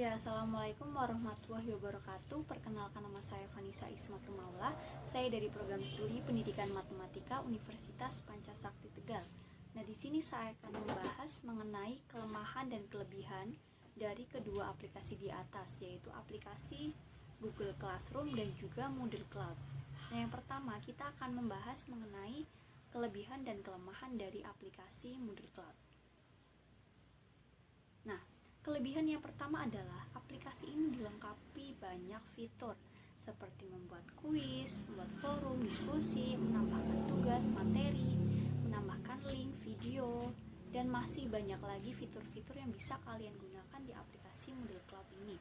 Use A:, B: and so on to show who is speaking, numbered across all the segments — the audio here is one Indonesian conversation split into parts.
A: Ya, Assalamualaikum warahmatullahi wabarakatuh. Perkenalkan, nama saya Vanessa Ismatul Maula. Saya dari program studi Pendidikan Matematika Universitas Pancasakti Tegal. Nah, di sini saya akan membahas mengenai kelemahan dan kelebihan dari kedua aplikasi di atas, yaitu aplikasi Google Classroom dan juga Moodle Cloud. Nah, yang pertama kita akan membahas mengenai kelebihan dan kelemahan dari aplikasi Moodle Cloud. Nah, kelebihan yang pertama adalah aplikasi ini dilengkapi banyak fitur seperti membuat kuis, membuat forum, diskusi, menambahkan tugas, materi, menambahkan link, video, dan masih banyak lagi fitur-fitur yang bisa kalian gunakan di aplikasi Moodle Cloud ini.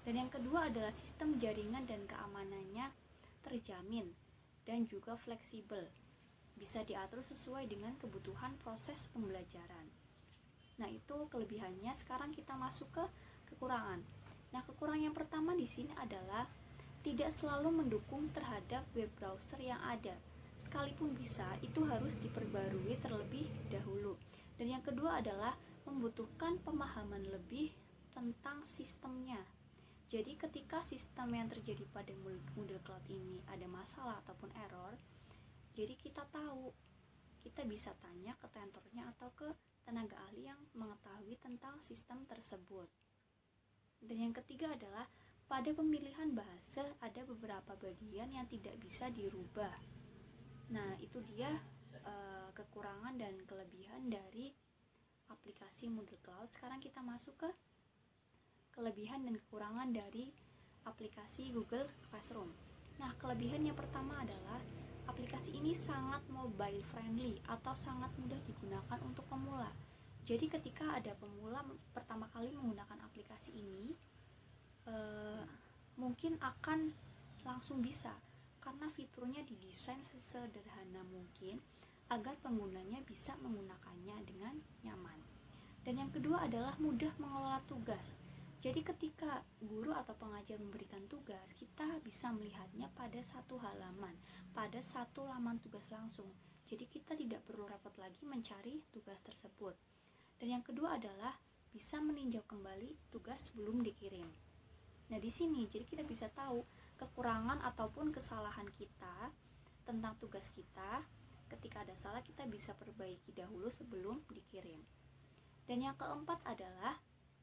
A: Dan yang kedua adalah sistem jaringan dan keamanannya terjamin dan juga fleksibel. Bisa diatur sesuai dengan kebutuhan proses pembelajaran. Nah, itu kelebihannya. Sekarang kita masuk ke kekurangan. Nah, kekurangan yang pertama di sini adalah tidak selalu mendukung terhadap web browser yang ada. Sekalipun bisa, itu harus diperbarui terlebih dahulu. Dan yang kedua adalah membutuhkan pemahaman lebih tentang sistemnya. Jadi ketika sistem yang terjadi pada Moodle Cloud ini ada masalah ataupun error, jadi kita tahu, kita bisa tanya ke tentornya atau ke tenaga ahli yang mengetahui tentang sistem tersebut. Dan yang ketiga adalah pada pemilihan bahasa ada beberapa bagian yang tidak bisa dirubah. Nah, itu dia kekurangan dan kelebihan dari aplikasi Moodle Cloud. Sekarang kita masuk ke kelebihan dan kekurangan dari aplikasi Google Classroom. Nah, kelebihan yang pertama adalah aplikasi ini sangat mobile friendly atau sangat mudah digunakan untuk pemula. Jadi ketika ada pemula pertama kali menggunakan aplikasi ini, mungkin akan langsung bisa, karena fiturnya didesain sesederhana mungkin agar penggunanya bisa menggunakannya dengan nyaman. Dan yang kedua adalah mudah mengelola tugas. Jadi ketika guru atau pengajar memberikan tugas, kita bisa melihatnya pada satu halaman, pada satu laman tugas langsung. Jadi kita tidak perlu repot lagi mencari tugas tersebut. Dan yang kedua adalah bisa meninjau kembali tugas sebelum dikirim. Nah, di sini jadi kita bisa tahu kekurangan ataupun kesalahan kita tentang tugas kita. Ketika ada salah, kita bisa perbaiki dahulu sebelum dikirim. Dan yang keempat adalah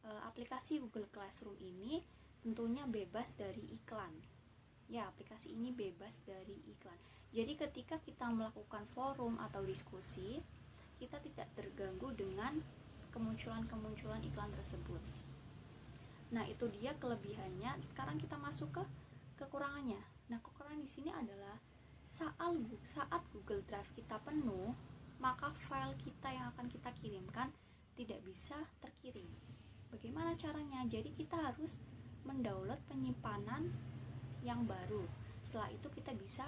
A: aplikasi Google Classroom ini tentunya bebas dari iklan. Ya, aplikasi ini bebas dari iklan. Jadi ketika kita melakukan forum atau diskusi, kita tidak terganggu dengan kemunculan iklan tersebut. Nah, itu dia kelebihannya. Sekarang kita masuk ke kekurangannya. Nah, kekurangan di sini adalah saat Google Drive kita penuh, maka file kita yang akan kita kirimkan tidak bisa terkirim. Bagaimana caranya? Jadi kita harus mendownload penyimpanan yang baru. Setelah itu kita bisa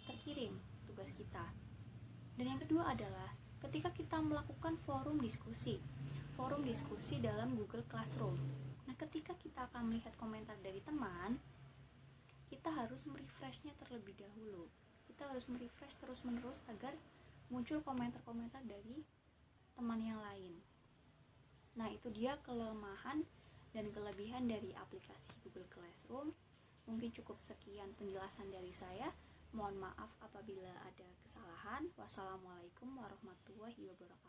A: terkirim tugas kita. Dan yang kedua adalah ketika kita melakukan forum diskusi dalam Google Classroom. Nah, ketika kita akan melihat komentar dari teman, kita harus merefreshnya terlebih dahulu. Kita harus merefresh terus-menerus agar muncul komentar-komentar dari teman yang lain. Nah, itu dia kelemahan dan kelebihan dari aplikasi Google Classroom. Mungkin cukup sekian penjelasan dari saya. Mohon maaf apabila ada kesalahan. Wassalamualaikum warahmatullahi wabarakatuh.